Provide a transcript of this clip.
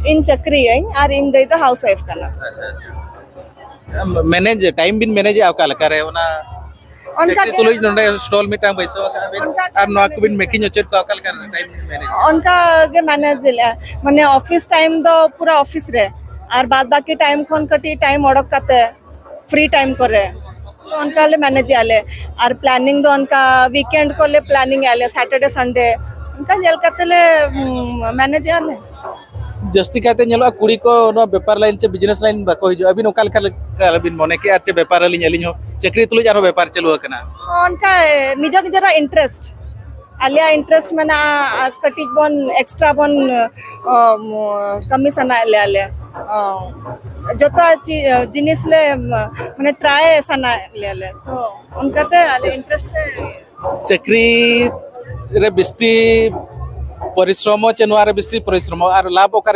इन चक्री और इन दे तो हाउस वाइफ करना मैनेज टाइम बिन मैनेज आका लका रे ओना उनका चक्री तुलुज नोंडे स्टॉल मिटांग पैसा बिन आर नो को बिन मेकिंग ओचेट का आका लका टाइम मैनेज उनका के मैनेज माने ऑफिस टाइम दो पूरा ऑफिस रे और बाद बाकी टाइम खन कटी टाइम ओडक काते फ्री टाइम करे तो उनका ले मैनेज आले और प्लानिंग दो उनका वीकेंड को ले प्लानिंग आले सैटरडे संडे उनका जेल काते ले मैनेज आले जस्ती कहते ñeloa कुड़ी को नो व्यापार लाइन चे बिजनेस लाइन बाको हिजो अभी नोका लका बिन मने के आते व्यापार लाइन अलिन हो चक्री तुलुज आरो व्यापार चलु कना उनका निजर निजरा इंटरेस्ट आलिया इंटरेस्ट मना कटिज बन एक्स्ट्रा बन कमी सना ले आले जतो जिनिस ले माने ट्राई सना ले आले तो उनका ते आले इंटरेस्ट चक्री रे बिस्ती परिश्रम चेनुआरे बिस्ती परिश्रम और लाभ